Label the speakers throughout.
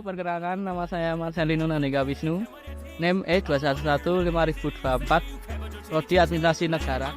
Speaker 1: perkenalkan nama saya Marcelino Nandika Wisnu. NIM E211524, Prodi Administrasi Negara.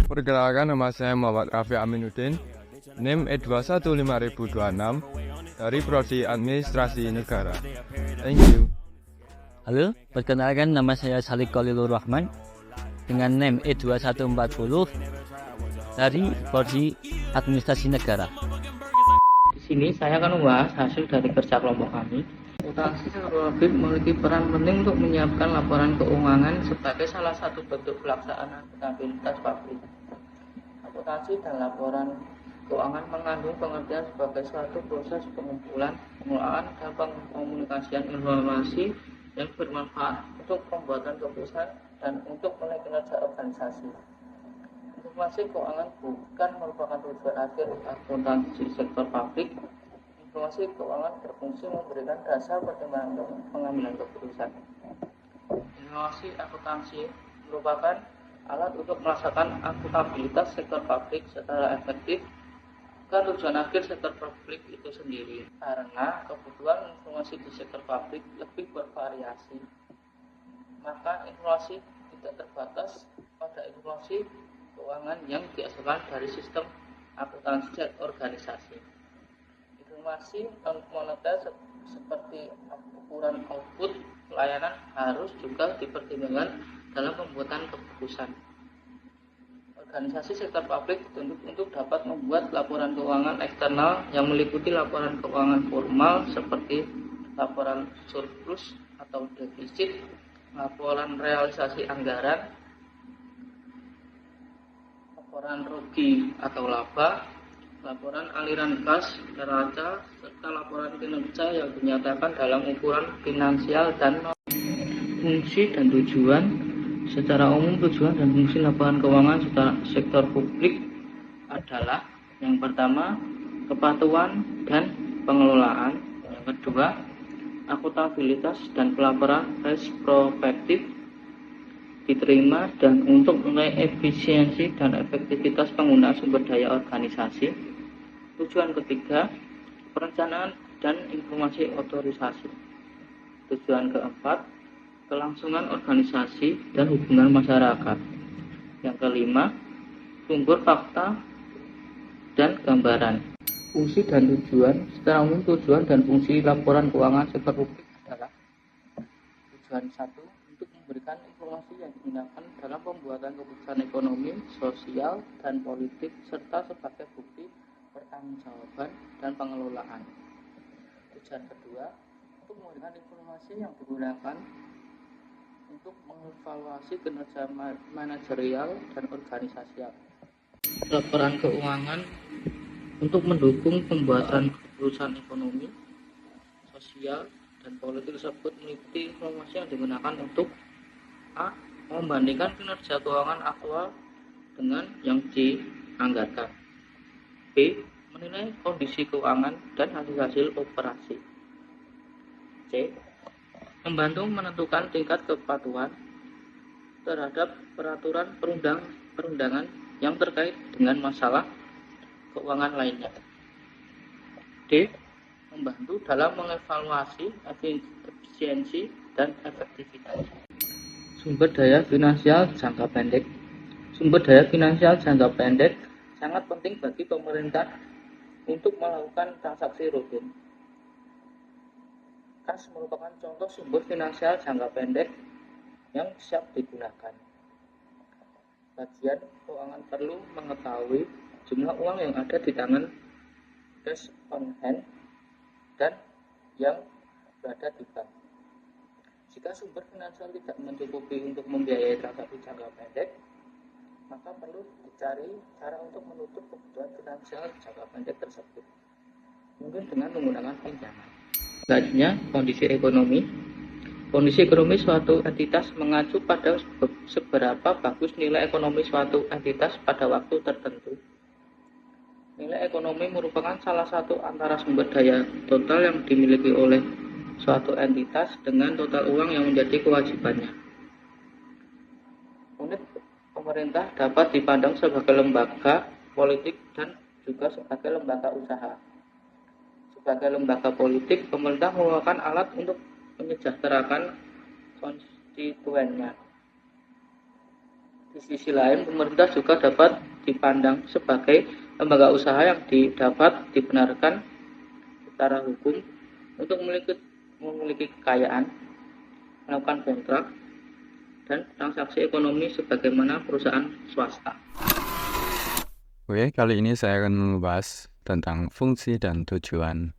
Speaker 2: Perkenalkan, nama saya Muhammad Rafi Aminuddin, NIM E215026 dari Prodi Administrasi Negara. Thank you.
Speaker 1: Halo, perkenalkan nama saya Salik Khalilur Rahman dengan NIM E2140 dari Prodi Administrasi Negara. Di sini saya akan membahas hasil dari kerja kelompok kami. Akuntansi sektor publik memiliki peran penting untuk menyiapkan laporan keuangan sebagai salah satu bentuk pelaksanaan akuntabilitas publik. Akuntansi dan laporan keuangan mengandung pengertian sebagai suatu proses pengumpulan, pengelolaan, dan pengkomunikasian informasi yang bermanfaat untuk pembuatan keputusan dan untuk menilai kinerja organisasi. Informasi keuangan bukan merupakan tujuan akhir akuntansi sektor publik. Informasi keuangan berfungsi memberikan dasar pertimbangan pengambilan keputusan. Informasi akuntansi merupakan alat untuk melaksanakan akuntabilitas sektor publik secara efektif ke tujuan akhir sektor publik itu sendiri. Karena kebutuhan informasi di sektor publik lebih bervariasi, maka informasi tidak terbatas pada informasi keuangan yang dihasilkan dari sistem akuntansi dan organisasi. Informasi non-moneter seperti ukuran output pelayanan harus juga dipertimbangkan dalam pembuatan keputusan. Organisasi sektor publik dituntut untuk dapat membuat laporan keuangan eksternal yang meliputi laporan keuangan formal seperti laporan surplus atau defisit, laporan realisasi anggaran, laporan rugi atau laba, laporan aliran kas neraca, serta laporan kinerja yang dinyatakan dalam ukuran finansial dan fungsi dan tujuan. Secara umum, tujuan dan fungsi laporan keuangan sektor publik adalah yang pertama, kepatuhan dan pengelolaan, yang kedua, akuntabilitas dan pelaporan retrospektif diterima dan untuk menilai efisiensi dan efektivitas penggunaan sumber daya organisasi. Tujuan ketiga, perencanaan dan informasi otorisasi. Tujuan keempat, kelangsungan organisasi dan hubungan masyarakat. Yang kelima, sumber fakta dan gambaran. Fungsi dan tujuan. Secara umum, tujuan dan fungsi laporan keuangan sektor publik adalah: tujuan 1, untuk memberikan informasi yang digunakan dalam pembuatan keputusan ekonomi, sosial, dan politik, serta sebagai bukti pertanggungjawaban dan pengelolaan. Tujuan kedua, untuk memberikan informasi yang digunakan untuk mengevaluasi kinerja manajerial dan organisasial. Laporan keuangan untuk mendukung pembuatan keputusan ekonomi, sosial, dan politik tersebut meliputi informasi yang digunakan untuk A. Membandingkan kinerja keuangan aktual dengan yang dianggarkan, B. Menilai kondisi keuangan dan hasil-hasil operasi, C. Membantu menentukan tingkat kepatuhan terhadap peraturan perundangan yang terkait dengan masalah keuangan lainnya, D. Membantu dalam mengevaluasi efisiensi dan efektivitas. Sumber daya finansial jangka pendek. Sumber daya finansial jangka pendek sangat penting bagi pemerintah untuk melakukan transaksi rutin. Kas merupakan contoh sumber finansial jangka pendek yang siap digunakan. Bagian keuangan perlu mengetahui jumlah uang yang ada di tangan, cash on hand, dan yang berada di bank. Jika sumber finansial tidak mencukupi untuk membiayai transaksi jangka pendek, maka perlu dicari cara untuk menutup kebutuhan finansial jangka pendek tersebut, mungkin dengan menggunakan pinjaman. Selanjutnya, kondisi ekonomi. Kondisi ekonomi suatu entitas mengacu pada seberapa bagus nilai ekonomi suatu entitas pada waktu tertentu. Nilai ekonomi merupakan salah satu antara sumber daya total yang dimiliki oleh suatu entitas dengan total uang yang menjadi kewajibannya. Unit pemerintah dapat dipandang sebagai lembaga politik dan juga sebagai lembaga usaha.
Speaker 3: Sebagai lembaga politik, pemerintah merupakan alat untuk menyejahterakan konstituennya. Di sisi lain, pemerintah juga dapat dipandang sebagai lembaga usaha yang dapat dibenarkan secara hukum untuk memiliki kekayaan, melakukan kontrak, dan transaksi ekonomi sebagaimana perusahaan swasta.
Speaker 4: Oke, kali ini saya akan membahas tentang fungsi dan tujuan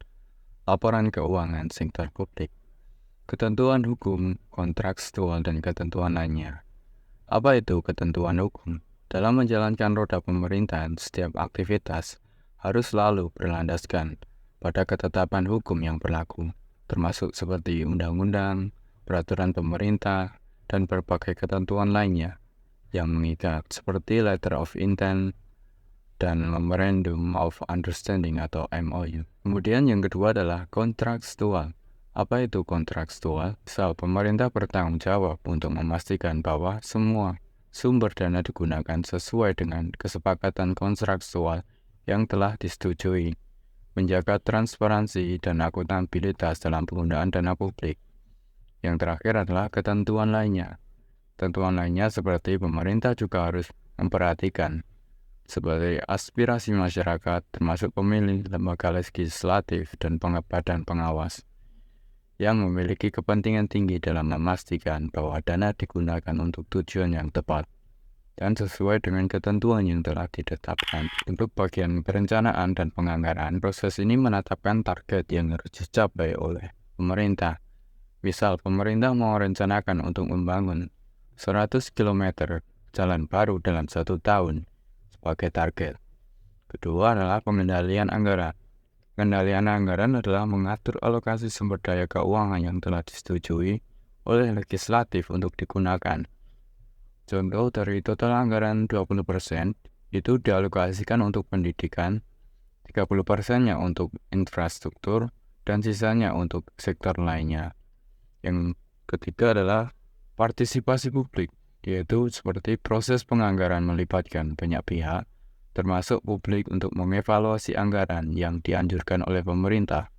Speaker 4: laporan keuangan sektor publik, ketentuan hukum, kontrakstual, dan ketentuan lainnya. Apa itu ketentuan hukum? Dalam menjalankan roda pemerintahan, setiap aktivitas harus selalu berlandaskan pada ketetapan hukum yang berlaku, termasuk seperti undang-undang, peraturan pemerintah, dan berbagai ketentuan lainnya yang mengikat seperti Letter of Intent dan Memorandum of Understanding atau MOU. Kemudian yang kedua adalah kontrakstual. Apa itu kontrakstual? Misal pemerintah bertanggung jawab untuk memastikan bahwa semua sumber dana digunakan sesuai dengan kesepakatan kontrakstual yang telah disetujui, menjaga transparansi dan akuntabilitas dalam penggunaan dana publik. Yang terakhir adalah ketentuan lainnya. Ketentuan lainnya seperti pemerintah juga harus memperhatikan sebagai aspirasi masyarakat, termasuk pemilih, lembaga legislatif, dan badan pengawas yang memiliki kepentingan tinggi dalam memastikan bahwa dana digunakan untuk tujuan yang tepat dan sesuai dengan ketentuan yang telah ditetapkan. Untuk bagian perencanaan dan penganggaran, proses ini menetapkan target yang harus dicapai oleh pemerintah. Misal, pemerintah mau rencanakan untuk membangun 100 km jalan baru dalam 1 tahun sebagai target. Kedua adalah pengendalian anggaran. Pengendalian anggaran adalah mengatur alokasi sumber daya keuangan yang telah disetujui oleh legislatif untuk digunakan. Contoh dari total anggaran 20% itu dialokasikan untuk pendidikan, 30%-nya untuk infrastruktur, dan sisanya untuk sektor lainnya. Yang ketiga adalah partisipasi publik, yaitu seperti proses penganggaran melibatkan banyak pihak, termasuk publik untuk mengevaluasi anggaran yang dianjurkan oleh pemerintah.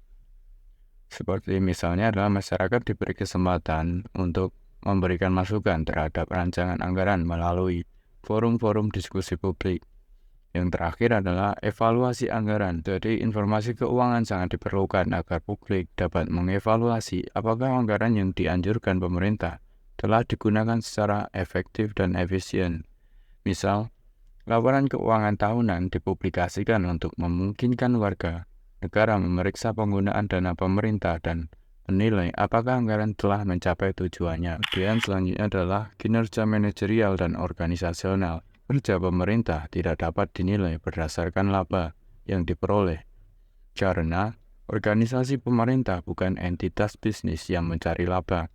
Speaker 4: Seperti misalnya adalah masyarakat diberi kesempatan untuk memberikan masukan terhadap rancangan anggaran melalui forum-forum diskusi publik. Yang terakhir adalah evaluasi anggaran. Jadi informasi keuangan sangat diperlukan agar publik dapat mengevaluasi apakah anggaran yang dianjurkan pemerintah telah digunakan secara efektif dan efisien. Misal, laporan keuangan tahunan dipublikasikan untuk memungkinkan warga negara memeriksa penggunaan dana pemerintah dan menilai apakah anggaran telah mencapai tujuannya. Kemudian selanjutnya adalah kinerja manajerial dan organisasional. Kerja pemerintah tidak dapat dinilai berdasarkan laba yang diperoleh, karena organisasi pemerintah bukan entitas bisnis yang mencari laba.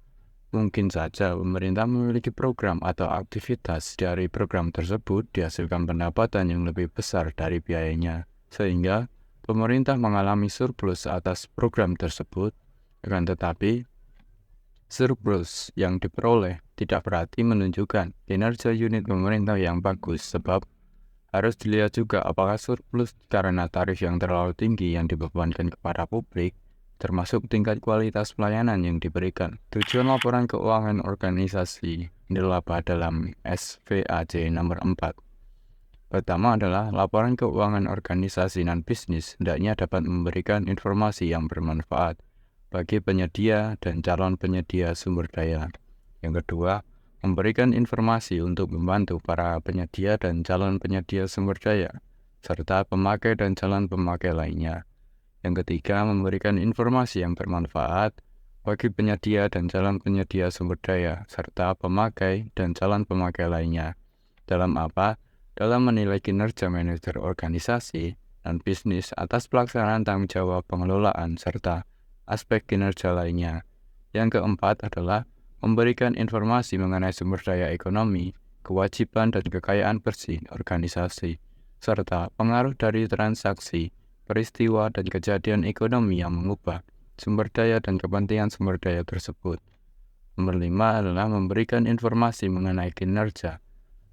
Speaker 4: Mungkin saja pemerintah memiliki program atau aktivitas dari program tersebut dihasilkan pendapatan yang lebih besar dari biayanya, sehingga pemerintah mengalami surplus atas program tersebut. Akan tetapi, surplus yang diperoleh tidak berarti menunjukkan kinerja unit pemerintah yang bagus, sebab harus dilihat juga apakah surplus karena tarif yang terlalu tinggi yang dibebankan kepada publik, termasuk tingkat kualitas pelayanan yang diberikan. Tujuan laporan keuangan organisasi dilaba dalam SVAJ nomor 4. Pertama adalah laporan keuangan organisasi dan bisnis hendaknya dapat memberikan informasi yang bermanfaat bagi penyedia dan calon penyedia sumber daya. Yang kedua, memberikan informasi untuk membantu para penyedia dan calon penyedia sumber daya, serta pemakai dan calon pemakai lainnya. Yang ketiga, memberikan informasi yang bermanfaat bagi penyedia dan calon penyedia sumber daya, serta pemakai dan calon pemakai lainnya. Dalam apa? Dalam menilai kinerja manajer organisasi dan bisnis atas pelaksanaan tanggung jawab pengelolaan, serta aspek kinerja lainnya. Yang keempat adalah memberikan informasi mengenai sumber daya ekonomi, kewajiban dan kekayaan bersih organisasi, serta pengaruh dari transaksi, peristiwa dan kejadian ekonomi yang mengubah sumber daya dan kepentingan sumber daya tersebut. Nomor 5 adalah memberikan informasi mengenai kinerja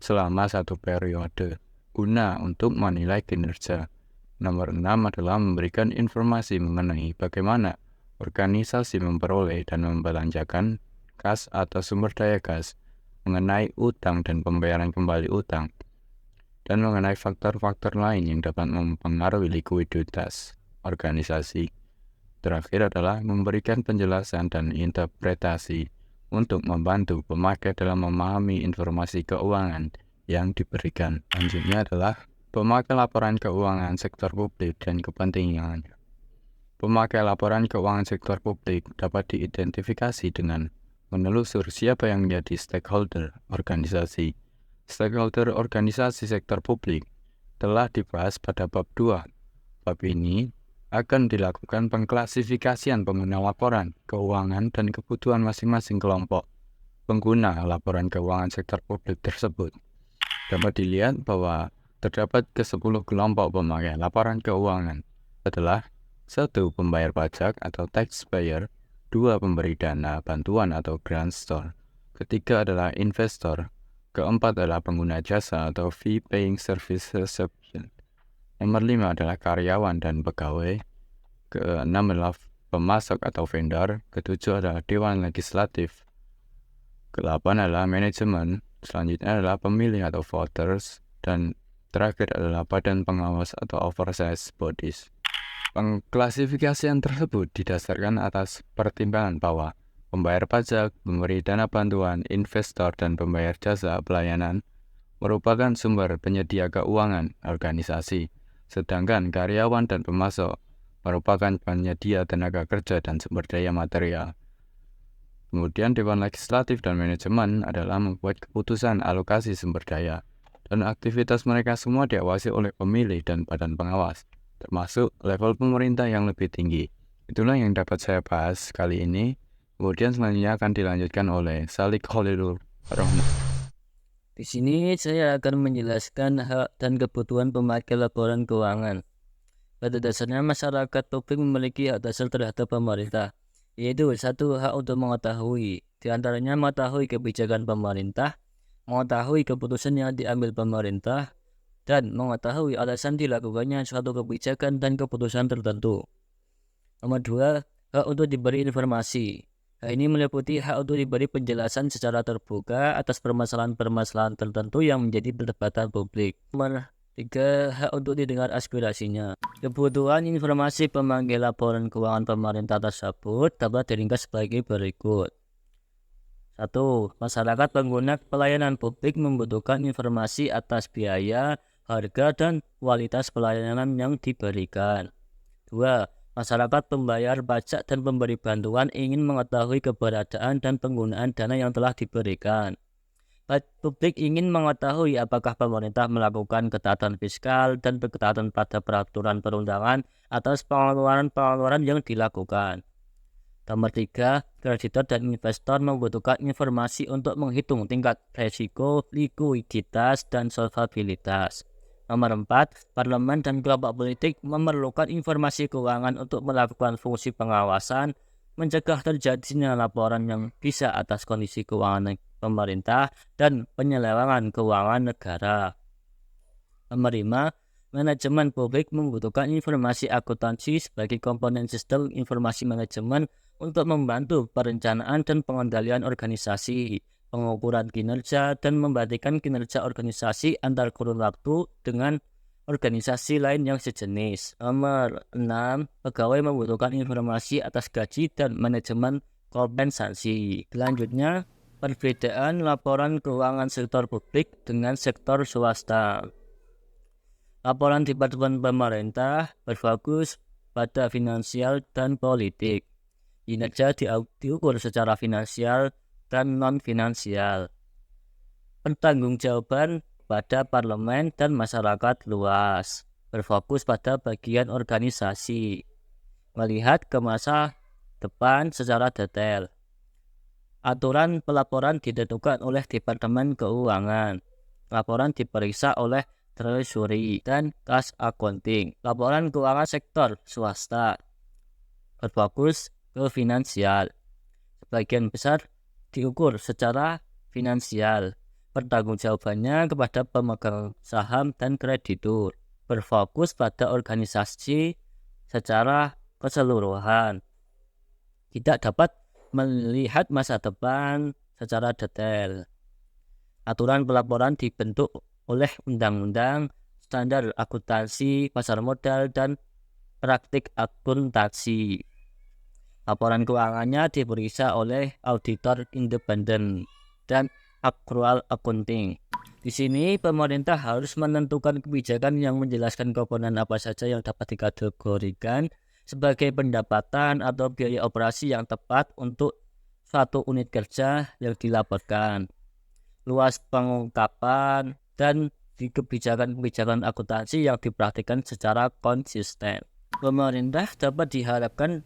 Speaker 4: selama 1 periode, guna untuk menilai kinerja. Nomor 6 adalah memberikan informasi mengenai bagaimana organisasi memperoleh dan membelanjakan kas atau sumber daya kas, mengenai utang dan pembayaran kembali utang, dan mengenai faktor-faktor lain yang dapat mempengaruhi likuiditas organisasi. Terakhir adalah memberikan penjelasan dan interpretasi untuk membantu pemakai dalam memahami informasi keuangan yang diberikan. Selanjutnya adalah pemakai laporan keuangan sektor publik dan kepentingan. Pemakai laporan keuangan sektor publik dapat diidentifikasi dengan menelusur siapa yang menjadi stakeholder organisasi. Stakeholder organisasi sektor publik telah dibahas pada bab 2. Bab ini akan dilakukan pengklasifikasian pengguna laporan keuangan dan kebutuhan masing-masing kelompok pengguna laporan keuangan sektor publik tersebut. Dapat dilihat bahwa terdapat ke-10 kelompok pemakai laporan keuangan adalah 1. Pembayar pajak atau taxpayer, 2. Pemberi dana, bantuan atau grantor, ketiga adalah investor, keempat adalah pengguna jasa atau fee paying service recipient, nomor 5 adalah karyawan dan pegawai, ke-6 adalah pemasok atau vendor, ke-7 adalah dewan legislatif, ke-8 adalah manajemen, selanjutnya adalah pemilih atau voters, dan terakhir adalah badan pengawas atau oversight bodies. Pengklasifikasian tersebut didasarkan atas pertimbangan bahwa pembayar pajak, pemberi dana bantuan, investor, dan pembayar jasa pelayanan merupakan sumber penyedia keuangan organisasi, sedangkan karyawan dan pemasok merupakan penyedia tenaga kerja dan sumber daya material. Kemudian Dewan Legislatif dan Manajemen adalah membuat keputusan alokasi sumber daya, dan aktivitas mereka semua diawasi oleh pemilih dan badan pengawas, termasuk level pemerintah yang lebih tinggi. Itulah yang dapat saya bahas kali ini. Kemudian selanjutnya akan dilanjutkan oleh Salik Khalilur Rahman.
Speaker 1: Di sini saya akan menjelaskan hak dan kebutuhan pemakai laporan keuangan. Pada dasarnya masyarakat publik memiliki hak dasar terhadap pemerintah, yaitu 1. Hak untuk mengetahui, diantaranya mengetahui kebijakan pemerintah, mengetahui keputusan yang diambil pemerintah, dan mengetahui alasan dilakukannya suatu kebijakan dan keputusan tertentu. Nomor 2, hak untuk diberi informasi. Hal ini meliputi hak untuk diberi penjelasan secara terbuka atas permasalahan-permasalahan tertentu yang menjadi perdebatan publik. Nomor 3, hak untuk didengar aspirasinya. Kebutuhan informasi pemakai laporan keuangan pemerintah tersebut dapat diringkas sebagai berikut. 1. Masyarakat pengguna pelayanan publik membutuhkan informasi atas biaya, harga, dan kualitas pelayanan yang diberikan. 2. Masyarakat pembayar pajak dan pemberi bantuan ingin mengetahui keberadaan dan penggunaan dana yang telah diberikan. Publik ingin mengetahui apakah pemerintah melakukan ketaatan fiskal dan ketaatan pada peraturan perundangan atas pengeluaran-pengeluaran yang dilakukan. Nomor 3, kreditor dan investor membutuhkan informasi untuk menghitung tingkat risiko, likuiditas, dan solvabilitas. Nomor 4, parlemen dan kelompok politik memerlukan informasi keuangan untuk melakukan fungsi pengawasan, mencegah terjadinya laporan yang bisa atas kondisi keuangan pemerintah, dan penyelewengan keuangan negara. Nomor 5, manajemen publik membutuhkan informasi akuntansi sebagai komponen sistem informasi manajemen untuk membantu perencanaan dan pengendalian organisasi, pengukuran kinerja, dan membandingkan kinerja organisasi antar kurun waktu dengan organisasi lain yang sejenis. Nomor 6, pegawai membutuhkan informasi atas gaji dan manajemen kompensasi. Selanjutnya, perbedaan laporan keuangan sektor publik dengan sektor swasta. Laporan Departemen Pemerintah berfokus pada finansial dan politik. Kinerja diukur secara finansial dan non-finansial. Pertanggungjawaban pada parlemen dan masyarakat luas, berfokus pada bagian organisasi, melihat ke masa depan secara detail. Aturan pelaporan ditentukan oleh Departemen Keuangan. Laporan diperiksa oleh Treasury dan Kas Accounting. Laporan keuangan sektor swasta berfokus ke finansial. Sebagian besar diukur secara finansial. Pertanggungjawabannya kepada pemegang saham dan kreditur. berfokus pada organisasi secara keseluruhan, tidak dapat melihat masa depan secara detail. Aturan pelaporan dibentuk oleh undang-undang, standar akuntansi, pasar modal, dan praktik akuntansi. Laporan keuangannya diperiksa oleh auditor independen dan accrual accounting. Di sini pemerintah harus menentukan kebijakan yang menjelaskan komponen apa saja yang dapat dikategorikan sebagai pendapatan atau biaya operasi yang tepat untuk suatu unit kerja yang dilaporkan. Luas pengungkapan dan di kebijakan-kebijakan akuntansi yang dipraktikkan secara konsisten. Pemerintah dapat diharapkan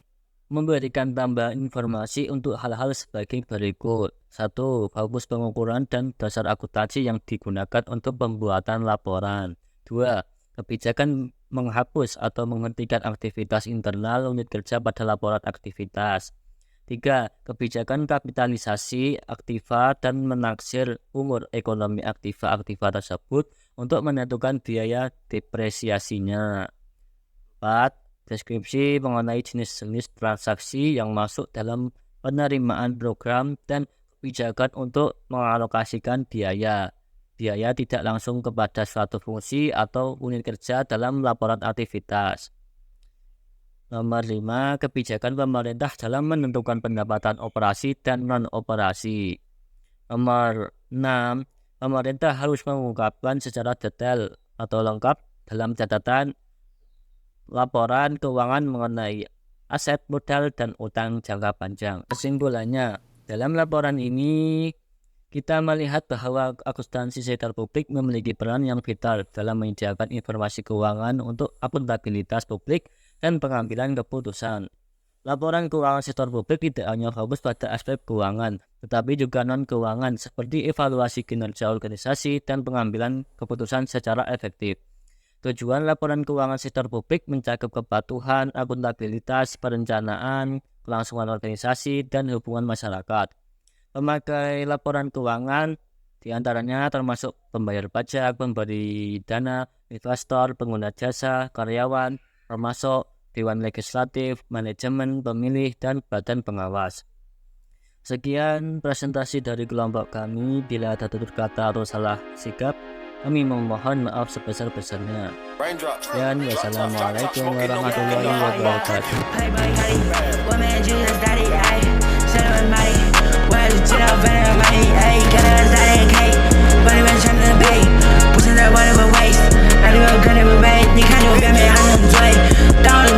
Speaker 1: memberikan tambahan informasi untuk hal-hal sebagai berikut. 1. Fokus pengukuran dan dasar akuntansi yang digunakan untuk pembuatan laporan. 2. Kebijakan menghapus atau menghentikan aktivitas internal unit kerja pada laporan aktivitas. 3. Kebijakan kapitalisasi aktiva dan menaksir umur ekonomi aktiva tersebut untuk menentukan biaya depresiasinya. 4. Deskripsi mengenai jenis-jenis transaksi yang masuk dalam penerimaan program dan kebijakan untuk mengalokasikan biaya tidak langsung kepada suatu fungsi atau unit kerja dalam laporan aktivitas. Nomor 5. Kebijakan pemerintah dalam menentukan pendapatan operasi dan non-operasi. Nomor 6. Pemerintah harus mengungkapkan secara detail atau lengkap dalam catatan laporan keuangan mengenai aset, modal, dan utang jangka panjang. Kesimpulannya, dalam laporan ini kita melihat bahwa akuntansi sektor publik memiliki peran yang vital dalam menyediakan informasi keuangan untuk akuntabilitas publik dan pengambilan keputusan. Laporan keuangan sektor publik tidak hanya fokus pada aspek keuangan, tetapi juga non-keuangan seperti evaluasi kinerja organisasi dan pengambilan keputusan secara efektif. Tujuan laporan keuangan sektor publik mencakup kepatuhan, akuntabilitas, perencanaan, kelangsungan organisasi, dan hubungan masyarakat. Pemakai laporan keuangan diantaranya termasuk pembayar pajak, pemberi dana, investor, pengguna jasa, karyawan, termasuk Dewan Legislatif, manajemen, pemilih, dan badan pengawas. Sekian presentasi dari kelompok kami. Bila ada tutur kata atau salah sikap, kami memohon maaf sebesar-besarnya. Dan wassalamualaikum warahmatullahi wabarakatuh. I do a good every way, you can't do it, man, I'm